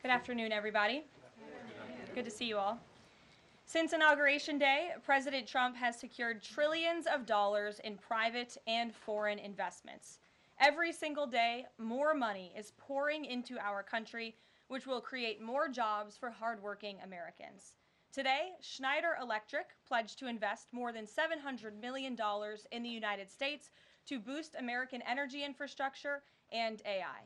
Good afternoon, everybody. Good to see you all. Since Inauguration Day, President Trump has secured trillions of dollars in private and foreign investments. Every single day, more money is pouring into our country, which will create more jobs for hardworking Americans. Today, Schneider Electric pledged to invest more than $700 million in the United States to boost American energy infrastructure and AI.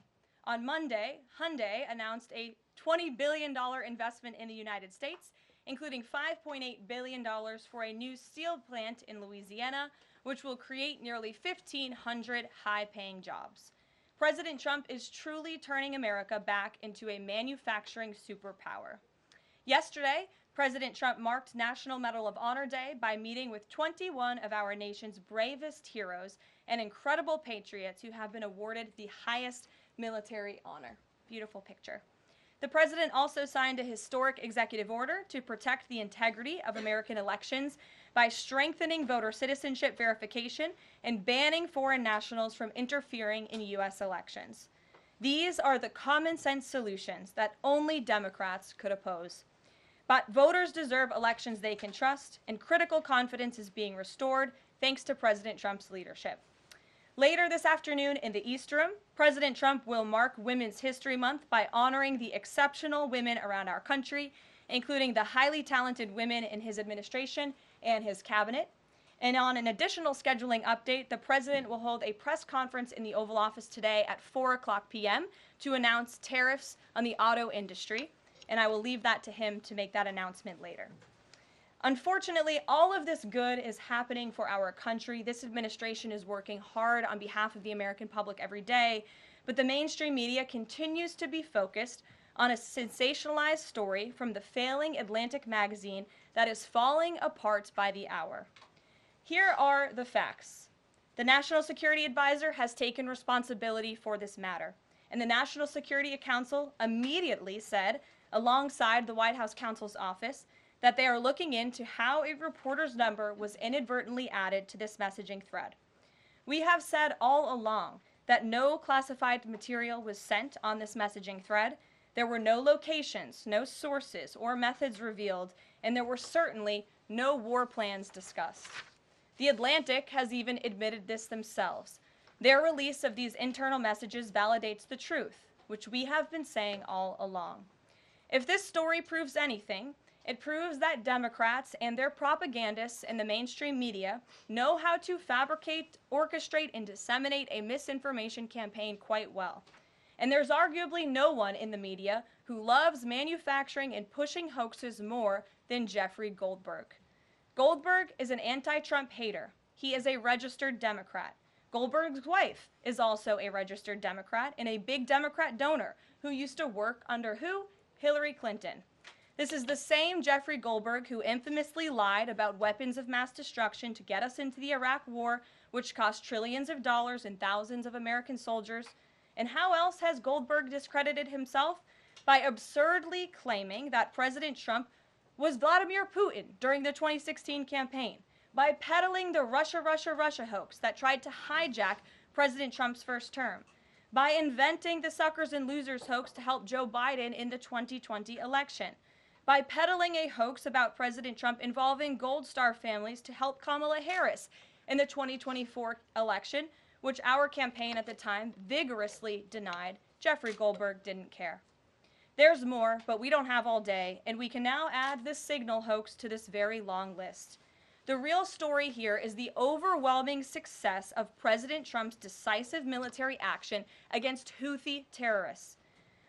On Monday, Hyundai announced a $20 billion investment in the United States, including $5.8 billion for a new steel plant in Louisiana, which will create nearly 1,500 high-paying jobs. President Trump is truly turning America back into a manufacturing superpower. Yesterday, President Trump marked National Medal of Honor Day by meeting with 21 of our nation's bravest heroes and incredible patriots who have been awarded the highest military honor. Beautiful picture. The president also signed a historic executive order to protect the integrity of American elections by strengthening voter citizenship verification and banning foreign nationals from interfering in U.S. elections. These are the common sense solutions that only Democrats could oppose. But voters deserve elections they can trust, and critical confidence is being restored thanks to President Trump's leadership. Later this afternoon in the East Room, President Trump will mark Women's History Month by honoring the exceptional women around our country, including the highly talented women in his administration and his cabinet. And on an additional scheduling update, the president will hold a press conference in the Oval Office today at 4:00 p.m. to announce tariffs on the auto industry, and I will leave that to him to make that announcement later. Unfortunately, all of this good is happening for our country. This administration is working hard on behalf of the American public every day, but the mainstream media continues to be focused on a sensationalized story from the failing Atlantic magazine that is falling apart by the hour. Here are the facts. The National Security Advisor has taken responsibility for this matter, and the National Security Council immediately said, alongside the White House counsel's office, that they are looking into how a reporter's number was inadvertently added to this messaging thread. We have said all along that no classified material was sent on this messaging thread. There were no locations, no sources, or methods revealed, and there were certainly no war plans discussed. The Atlantic has even admitted this themselves. Their release of these internal messages validates the truth, which we have been saying all along. If this story proves anything, it proves that Democrats and their propagandists in the mainstream media know how to fabricate, orchestrate, and disseminate a misinformation campaign quite well. And there's arguably no one in the media who loves manufacturing and pushing hoaxes more than Jeffrey Goldberg. Goldberg is an anti-Trump hater. He is a registered Democrat. Goldberg's wife is also a registered Democrat and a big Democrat donor who used to work under who? Hillary Clinton. This is the same Jeffrey Goldberg who infamously lied about weapons of mass destruction to get us into the Iraq War, which cost trillions of dollars and thousands of American soldiers. And how else has Goldberg discredited himself? By absurdly claiming that President Trump was Vladimir Putin during the 2016 campaign, by peddling the Russia, Russia, Russia hoax that tried to hijack President Trump's first term, by inventing the suckers and losers hoax to help Joe Biden in the 2020 election, by peddling a hoax about President Trump involving Gold Star families to help Kamala Harris in the 2024 election, which our campaign at the time vigorously denied. Jeffrey Goldberg didn't care. There's more, but we don't have all day, and we can now add this signal hoax to this very long list. The real story here is the overwhelming success of President Trump's decisive military action against Houthi terrorists.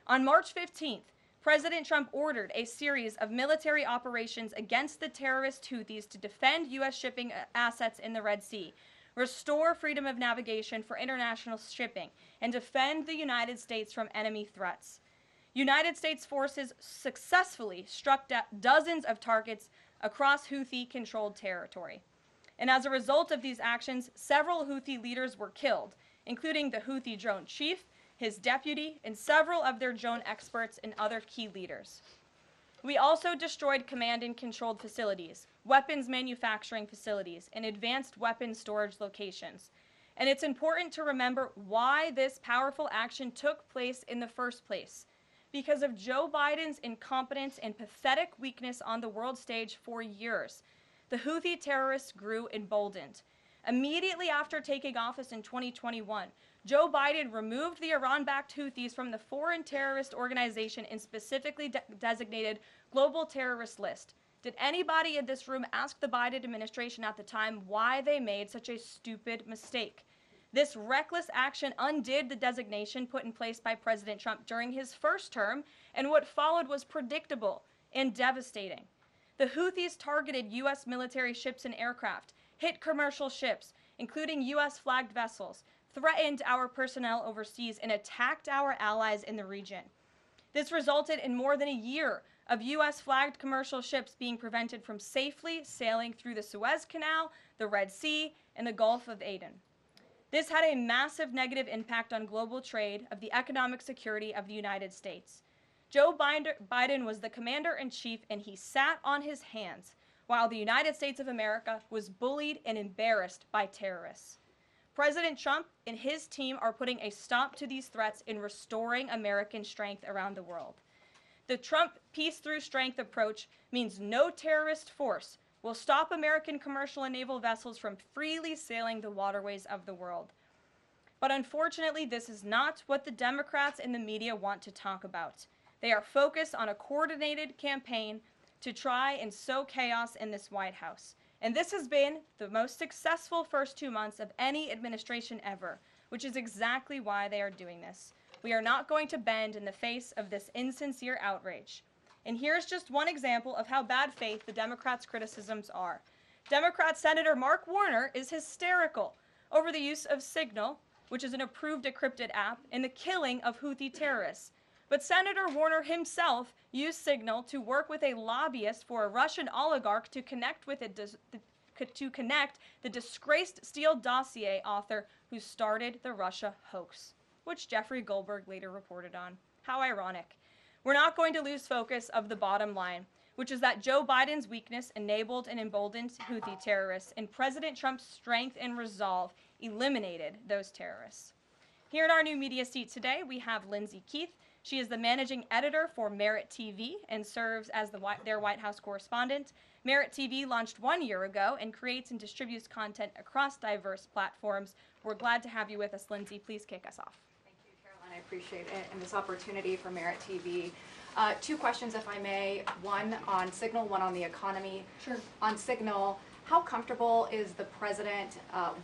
On March 15th, President Trump ordered a series of military operations against the terrorist Houthis to defend U.S. shipping assets in the Red Sea, restore freedom of navigation for international shipping, and defend the United States from enemy threats. United States forces successfully struck dozens of targets across Houthi-controlled territory. And as a result of these actions, several Houthi leaders were killed, including the Houthi drone chief, his deputy, and several of their drone experts and other key leaders. We also destroyed command and controlled facilities, weapons manufacturing facilities, and advanced weapons storage locations. And it's important to remember why this powerful action took place in the first place. because of Joe Biden's incompetence and pathetic weakness on the world stage for years. The Houthi terrorists grew emboldened. Immediately after taking office in 2021, Joe Biden removed the Iran-backed Houthis from the foreign terrorist organization and specifically designated global terrorist list. Did anybody in this room ask the Biden administration at the time why they made such a stupid mistake? This reckless action undid the designation put in place by President Trump during his first term, and what followed was predictable and devastating. The Houthis targeted U.S. military ships and aircraft, hit commercial ships, including U.S.-flagged vessels, threatened our personnel overseas, and attacked our allies in the region. This resulted in more than a year of U.S.-flagged commercial ships being prevented from safely sailing through the Suez Canal, the Red Sea, and the Gulf of Aden. This had a massive negative impact on global trade of the economic security of the United States. Joe Biden was the commander-in-chief, and he sat on his hands while the United States of America was bullied and embarrassed by terrorists. President Trump and his team are putting a stop to these threats and restoring American strength around the world. The Trump peace through strength approach means no terrorist force will stop American commercial and naval vessels from freely sailing the waterways of the world. But unfortunately, this is not what the Democrats and the media want to talk about. They are focused on a coordinated campaign to try and sow chaos in this White House. And this has been the most successful first 2 months of any administration ever, which is exactly why they are doing this. We are not going to bend in the face of this insincere outrage. And here's just one example of how bad faith the Democrats' criticisms are. Democrat Senator Mark Warner is hysterical over the use of Signal, which is an approved decrypted app, and the killing of Houthi terrorists. But Senator Warner himself used Signal to work with a lobbyist for a Russian oligarch to connect the disgraced Steele dossier author who started the Russia hoax, which Jeffrey Goldberg later reported on. How ironic. We're not going to lose focus of the bottom line, which is that Joe Biden's weakness enabled and emboldened Houthi terrorists, and President Trump's strength and resolve eliminated those terrorists. Here in our new media seat today, we have Lindsay Keith. She is the managing editor for Merit TV and serves as their White House correspondent. Merit TV launched 1 year ago and creates and distributes content across diverse platforms. We're glad to have you with us, Lindsay. Please kick us off. Thank you, Caroline. I appreciate it and this opportunity for Merit TV. 2 questions, if I may. One on Signal, one on the economy. Sure. On Signal, how comfortable is the president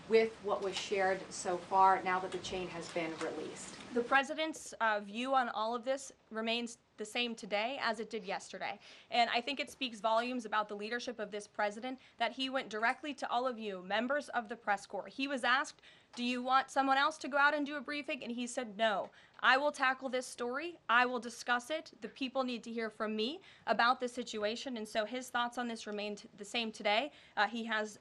with what was shared so far now that the chain has been released? The president's view on all of this remains the same today as it did yesterday. And I think it speaks volumes about the leadership of this president that he went directly to all of you, members of the press corps. He was asked, do you want someone else to go out and do a briefing? And he said, no, I will tackle this story. I will discuss it. The people need to hear from me about the situation. And so his thoughts on this remained the same today. He has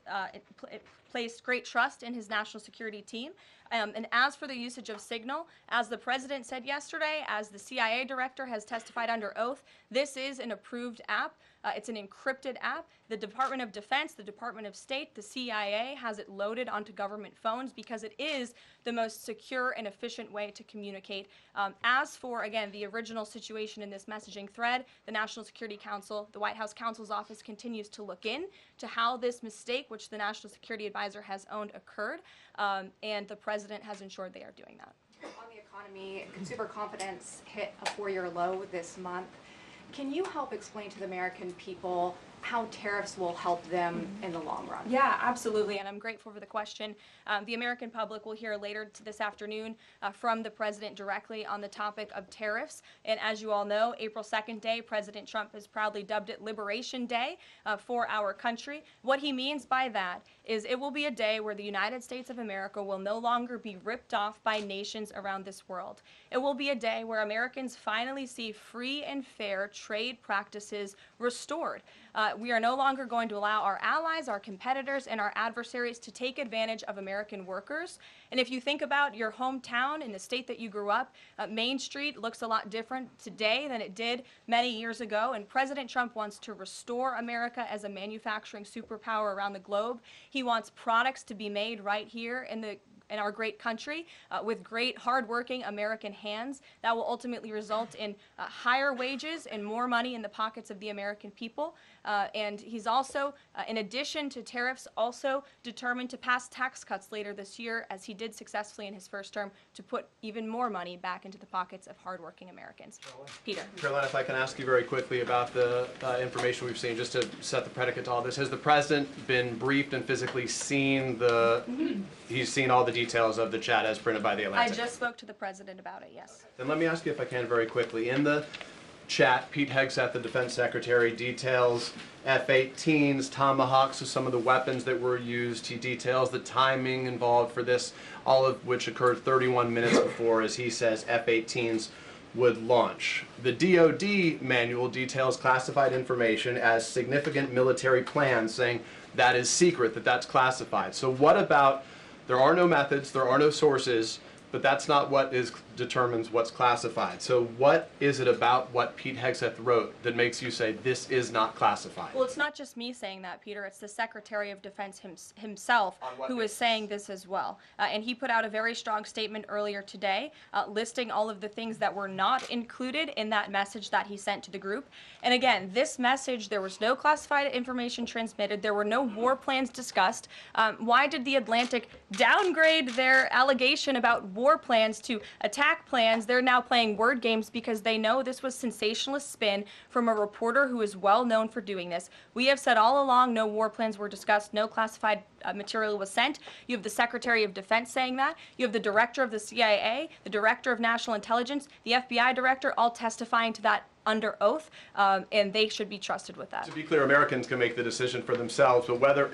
placed great trust in his national security team. And as for the usage of Signal, as the president said yesterday, as the CIA director has testified under oath, this is an approved app. It's an encrypted app. The Department of Defense, the Department of State, the CIA has it loaded onto government phones because it is the most secure and efficient way to communicate. As for, again, the original situation in this messaging thread, the National Security Council, the White House counsel's office continues to look in to how this mistake, which the National Security Advisor has owned, occurred, and the president has ensured they are doing that. On the economy, consumer confidence hit a 4-year low this month. Can you help explain to the American people how tariffs will help them in the long run? Yeah, absolutely, and I'm grateful for the question. The American public will hear later this afternoon from the president directly on the topic of tariffs. And as you all know, April 2nd day, President Trump has proudly dubbed it Liberation Day for our country. What he means by that is it will be a day where the United States of America will no longer be ripped off by nations around this world. It will be a day where Americans finally see free and fair trade practices restored. We are no longer going to allow our allies, our competitors, and our adversaries to take advantage of American workers. And if you think about your hometown in the state that you grew up, Main Street looks a lot different today than it did many years ago. And President Trump wants to restore America as a manufacturing superpower around the globe. He wants products to be made right here in the our great country with great, hardworking American hands that will ultimately result in higher wages and more money in the pockets of the American people. And he's also, in addition to tariffs, also determined to pass tax cuts later this year, as he did successfully in his first term, to put even more money back into the pockets of hardworking Americans. Peter. Caroline, if I can ask you very quickly about the information we've seen, just to set the predicate to all this. Has the president been briefed and physically seen he's seen all the details of the chat as printed by the Atlantic? I just spoke to the president about it, yes. Then let me ask you, if I can, very quickly. In the chat, Pete Hegseth, the defense secretary, details F-18s, Tomahawks, so some of the weapons that were used. He details the timing involved for this, all of which occurred 31 minutes before, as he says, F-18s would launch. The DoD manual details classified information as significant military plans, saying that is secret, that's classified. So what about, there are no methods, there are no sources, but that's not what determines what's classified. So what is it about what Pete Hegseth wrote that makes you say this is not classified? Well, it's not just me saying that, Peter. It's the Secretary of Defense himself who is saying this as well. And he put out a very strong statement earlier today listing all of the things that were not included in that message that he sent to the group. And again, this message, there was no classified information transmitted. There were no war plans discussed. Why did the Atlantic downgrade their allegation about war plans to attack plans? They're now playing word games because they know this was sensationalist spin from a reporter who is well known for doing this. We have said all along no war plans were discussed, no classified material was sent. You have the Secretary of Defense saying that. You have the Director of the CIA, the Director of National Intelligence, the FBI Director, all testifying to that under oath, and they should be trusted with that. To be clear, Americans can make the decision for themselves, but whether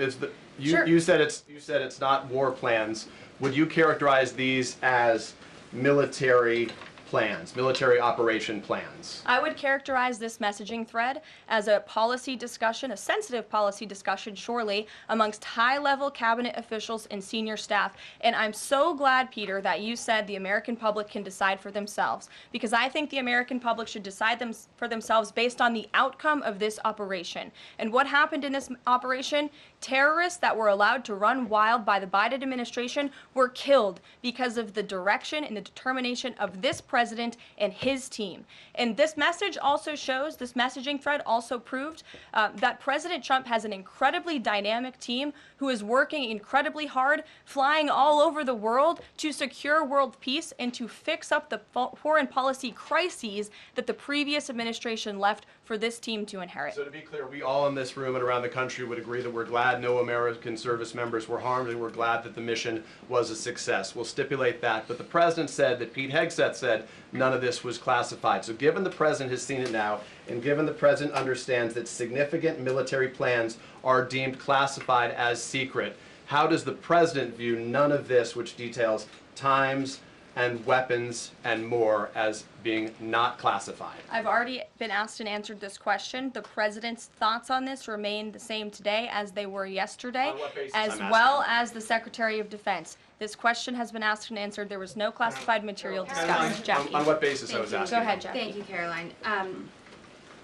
Sure. you said it's not war plans. Would you characterize these as military plans, military operation plans? I would characterize this messaging thread as a policy discussion, a sensitive policy discussion, surely, amongst high-level cabinet officials and senior staff. And I'm so glad, Peter, that you said the American public can decide for themselves, because I think the American public should decide for themselves based on the outcome of this operation. And what happened in this operation? Terrorists that were allowed to run wild by the Biden administration were killed because of the direction and the determination of this president and his team. And this message also shows, this messaging thread also proved that President Trump has an incredibly dynamic team who is working incredibly hard, flying all over the world to secure world peace and to fix up the foreign policy crises that the previous administration left for this team to inherit. So to be clear, we all in this room and around the country would agree that we're glad no American service members were harmed, and we're glad that the mission was a success. We'll stipulate that. But the president said that Pete Hegseth said none of this was classified. So given the president has seen it now, and given the president understands that significant military plans are deemed classified as secret, how does the president view none of this, which details times and weapons and more, as being not classified? I've already been asked and answered this question. The president's thoughts on this remain the same today as they were yesterday, On what basis, as I'm well asking? as the Secretary of Defense. This question has been asked and answered. There was no classified material discussed. Jackie. On what basis I was asking? Go ahead, Jackie. Thank you, Caroline.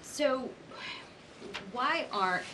So why aren't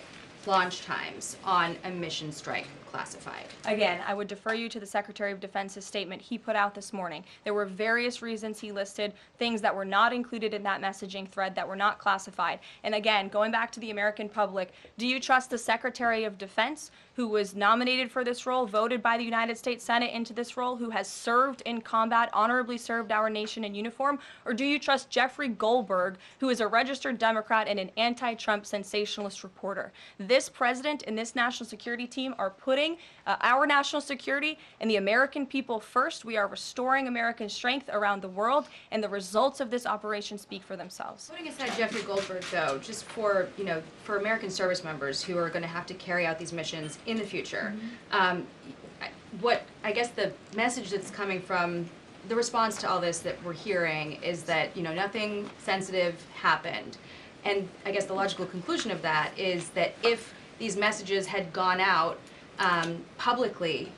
launch times on a mission strike classified? Again, I would defer you to the Secretary of Defense's statement he put out this morning. There were various reasons he listed, things that were not included in that messaging thread that were not classified. And again, going back to the American public, do you trust the Secretary of Defense, who was nominated for this role, voted by the United States Senate into this role, who has served in combat, honorably served our nation in uniform? Or do you trust Jeffrey Goldberg, who is a registered Democrat and an anti-Trump sensationalist reporter? This president and this national security team are putting our national security and the American people first. We are restoring American strength around the world, and the results of this operation speak for themselves. Putting aside Jeffrey Goldberg, though, just for for American service members who are going to have to carry out these missions in the future, what I guess the message that's coming from the response to all this that we're hearing is that nothing sensitive happened, and I guess the logical conclusion of that is that if these messages had gone out publicly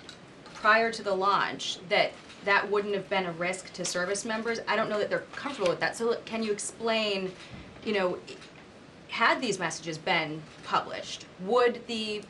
prior to the launch, that wouldn't have been a risk to service members. I don't know that they're comfortable with that. So can you explain, had these messages been published, would the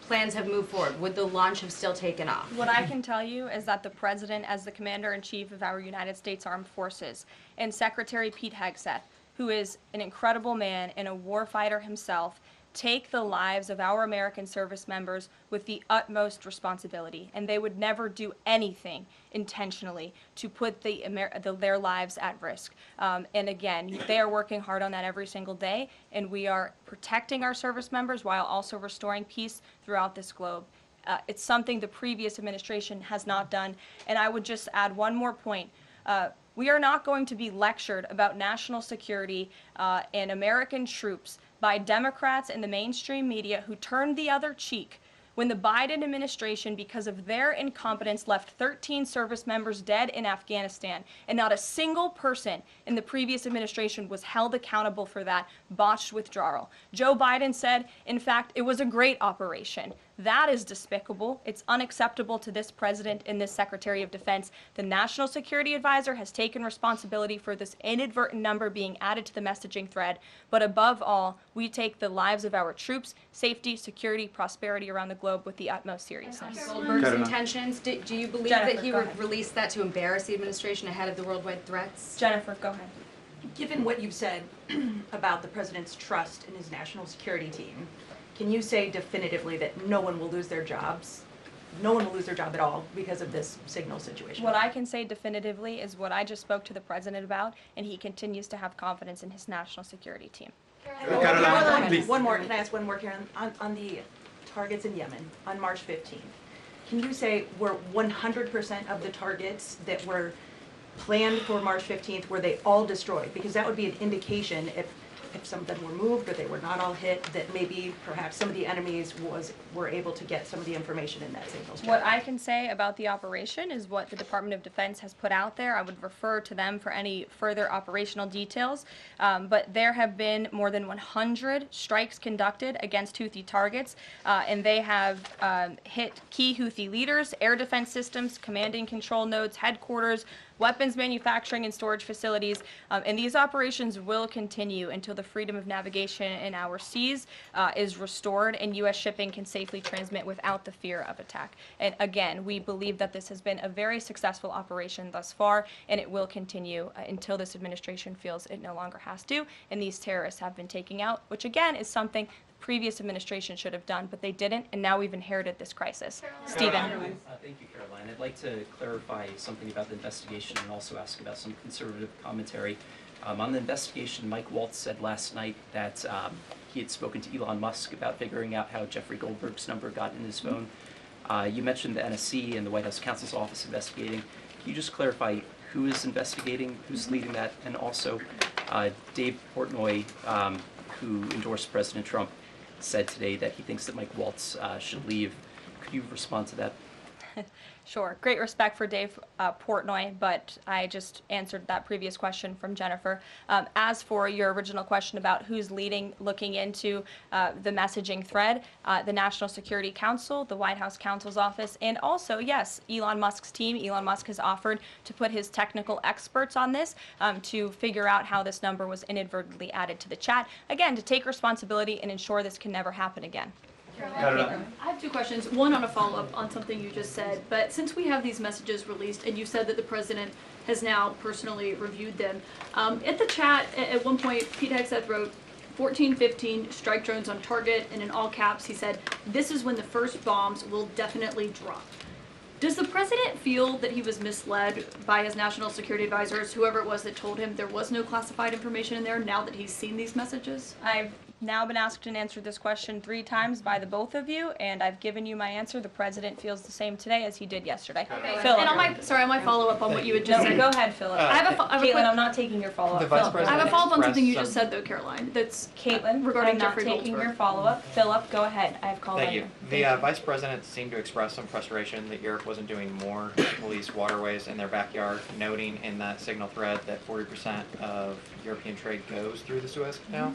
plans have moved forward, would the launch have still taken off? What I can tell you is that the President, as the Commander-in-Chief of our United States Armed Forces, and Secretary Pete Hegseth, who is an incredible man and a warfighter himself, take the lives of our American service members with the utmost responsibility, and they would never do anything intentionally to put their lives at risk. And again, they are working hard on that every single day, and we are protecting our service members while also restoring peace throughout this globe. It's something the previous administration has not done, and I would just add one more point. We are not going to be lectured about national security and American troops by Democrats in the mainstream media who turned the other cheek when the Biden administration, because of their incompetence, left 13 service members dead in Afghanistan, and not a single person in the previous administration was held accountable for that botched withdrawal. Joe Biden said, in fact, it was a great operation. That is despicable. It's unacceptable to this president and this Secretary of Defense. The National Security Advisor has taken responsibility for this inadvertent number being added to the messaging thread. But above all, we take the lives of our troops, safety, security, prosperity around the globe with the utmost seriousness. Goldberg's intentions, do you believe Jennifer, that he go would ahead. release that to embarrass the administration ahead of the worldwide threats? Jennifer, go ahead. Given what you've said about the president's trust in his national security team, can you say definitively that no one will lose their jobs? No one will lose their job at all because of this signal situation? What I can say definitively is what I just spoke to the president about, and he continues to have confidence in his national security team. One more, can I ask one more, Karen? On the targets in Yemen on March 15th, can you say were 100% of the targets that were planned for March 15th, were they all destroyed? Because that would be an indication if some of them were moved or they were not all hit, that maybe perhaps some of the enemies were able to get some of the information in that signals chain. What I can say about the operation is what the Department of Defense has put out there. I would refer to them for any further operational details. But there have been more than 100 strikes conducted against Houthi targets, and they have hit key Houthi leaders, air defense systems, command and control nodes, headquarters, weapons manufacturing and storage facilities, and these operations will continue until the freedom of navigation in our seas is restored and U.S. shipping can safely transmit without the fear of attack. And again, we believe that this has been a very successful operation thus far, and it will continue until this administration feels it no longer has to, and these terrorists have been taken out, which again is something the previous administration should have done, but they didn't, and now we've inherited this crisis. Stephen. Thank you, Caroline. I'd like to clarify something about the investigation and also ask about some conservative commentary. On the investigation, Mike Waltz said last night that he had spoken to Elon Musk about figuring out how Jeffrey Goldberg's number got in his phone. You mentioned the NSC and the White House counsel's office investigating. Can you just clarify who is investigating, who's leading that, and also Dave Portnoy, who endorsed President Trump, said today that he thinks that Mike Waltz should leave. Could you respond to that? Sure. Great respect for Dave Portnoy, but I just answered that previous question from Jennifer. As for your original question about who's looking into the messaging thread, the National Security Council, the White House counsel's office, and also, yes, Elon Musk's team. Elon Musk has offered to put his technical experts on this to figure out how this number was inadvertently added to the chat. Again, to take responsibility and ensure this can never happen again. I have two questions. One on a follow-up on something you just said. But since we have these messages released, and you said that the president has now personally reviewed them, at the chat at one point, Pete Hegseth wrote 14-15 strike drones on target, and in all caps he said, "This is when the first bombs will definitely drop." Does the president feel that he was misled by his national security advisors, whoever it was that told him there was no classified information in there, now that he's seen these messages? I've now been asked and answered this question 3 times by the both of you, and I've given you my answer. The president feels the same today as he did yesterday. Okay. Philip. And on my follow-up on what you had just No, said. go ahead, Philip. I have a Caitlin, quick- I'm not taking your follow-up. The Vice Philip, go I have a President follow-up on something you expressed just said, though, Caroline. That's Caitlin, regarding I'm not Jeffrey taking Goldberg. your follow-up. Philip, go ahead. I have called Thank on you. you. The Vice President seemed to express some frustration that Europe wasn't doing more to police waterways in their backyard, noting in that signal thread that 40% of European trade goes through the Suez Canal.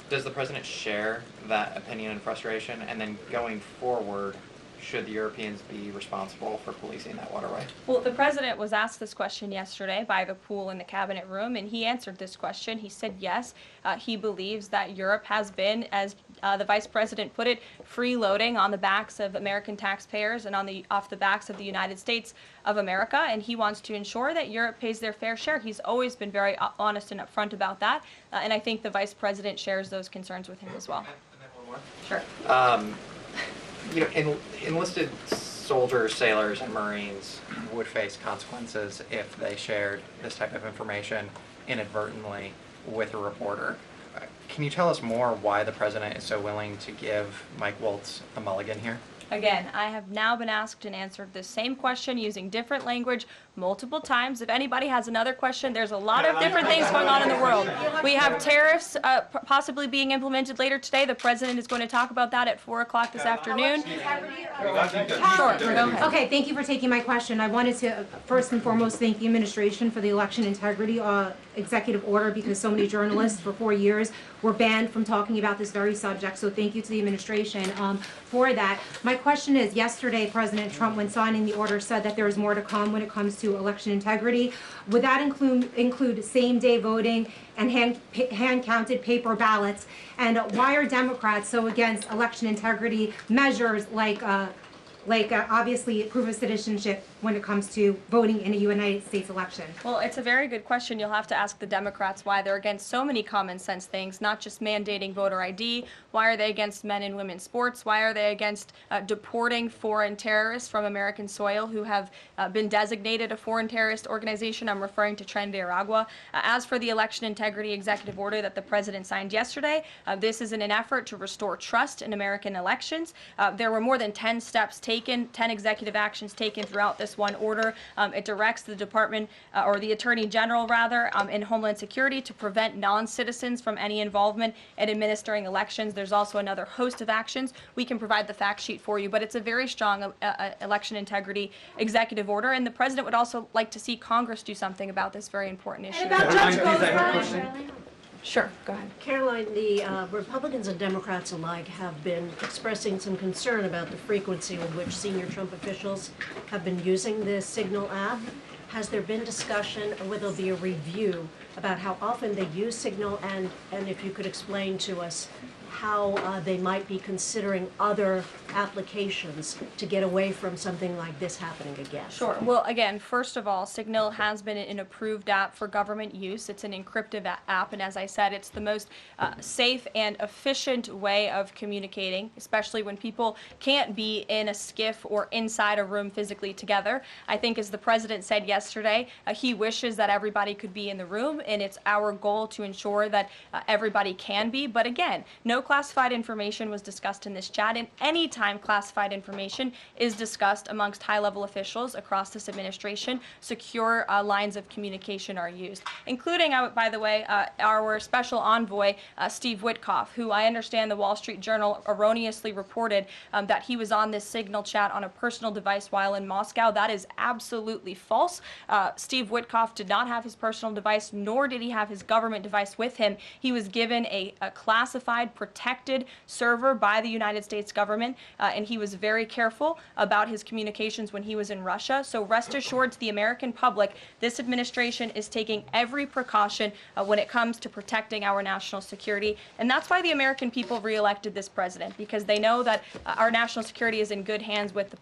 Does the President share that opinion and frustration? And then going forward, should the Europeans be responsible for policing that waterway? Well, the president was asked this question yesterday by the pool in the cabinet room, and he answered this question. He said yes, he believes that Europe has been, as the vice president put it, freeloading on the backs of American taxpayers and off the backs of the United States of America, and he wants to ensure that Europe pays their fair share. He's always been very honest and upfront about that, and I think the vice president shares those concerns with him as well. And then one more. Sure. You know, enlisted soldiers, sailors, and Marines would face consequences if they shared this type of information inadvertently with a reporter. Can you tell us more why the president is so willing to give Mike Waltz a mulligan here? Again, I have now been asked and answered the same question using different language multiple times. If anybody has another question, there's a lot of different things going on in the world. We have tariffs possibly being implemented later today. The president is going to talk about that at 4 o'clock this afternoon. Sure, go ahead. Okay, thank you for taking my question. I wanted to first and foremost thank the administration for the election integrity executive order, because so many journalists for 4 years were banned from talking about this very subject. So thank you to the administration for that. My question is, yesterday President Trump, when signing the order, said that there is more to come when it comes to election integrity. Would that include same-day voting and hand-counted paper ballots? And why are Democrats so against election integrity measures like obviously proof of citizenship when it comes to voting in a United States election? Well, it's a very good question. You'll have to ask the Democrats why they're against so many common sense things, not just mandating voter ID. Why are they against men and women's sports? Why are they against deporting foreign terrorists from American soil who have been designated a foreign terrorist organization? I'm referring to Tren de Aragua. As for the election integrity executive order that the president signed yesterday, this is in an effort to restore trust in American elections. There were more than 10 steps taken, 10 executive actions taken throughout this one order. It directs the department, or the Attorney General rather, in Homeland Security to prevent non-citizens from any involvement in administering elections. There's also another host of actions. We can provide the fact sheet for you, but it's a very strong election integrity executive order, and the president would also like to see Congress do something about this very important issue. Sure, go ahead. Karoline, the Republicans and Democrats alike have been expressing some concern about the frequency with which senior Trump officials have been using the Signal app. Has there been discussion, or will there be a review about how often they use Signal, and if you could explain to us how they might be considering other applications to get away from something like this happening again? Sure. Well, again, first of all, Signal has been an approved app for government use. It's an encrypted app, and as I said, it's the most safe and efficient way of communicating, especially when people can't be in a skiff or inside a room physically together. I think, as the president said yesterday, he wishes that everybody could be in the room, and it's our goal to ensure that everybody can be. But again, no classified information was discussed in this chat, and any time classified information is discussed amongst high-level officials across this administration, secure lines of communication are used, including, by the way, our special envoy, Steve Witkoff, who I understand the Wall Street Journal erroneously reported that he was on this Signal chat on a personal device while in Moscow. That is absolutely false. Steve Witkoff did not have his personal device, nor did he have his government device with him. He was given a classified, protected server by the United States government, and he was very careful about his communications when he was in Russia. So rest assured to the American public, this administration is taking every precaution when it comes to protecting our national security. And that's why the American people reelected this president, because they know that our national security is in good hands with the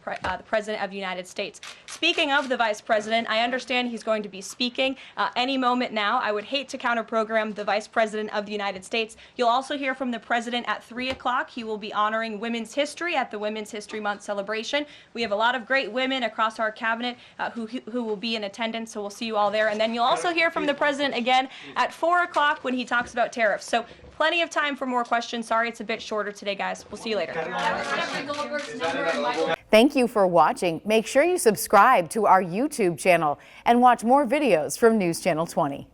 President of the United States. Speaking of the Vice President, I understand he's going to be speaking any moment now. I would hate to counter-program the Vice President of the United States. You'll also hear from the President at 3 o'clock. He will be honoring women's history at the Women's History Month celebration. We have a lot of great women across our cabinet who will be in attendance, so we'll see you all there. And then you'll also hear from the President again at 4 o'clock when he talks about tariffs. So plenty of time for more questions. Sorry it's a bit shorter today, guys. We'll see you later. Thank you for watching. Make sure you subscribe to our YouTube channel and watch more videos from News Channel 20.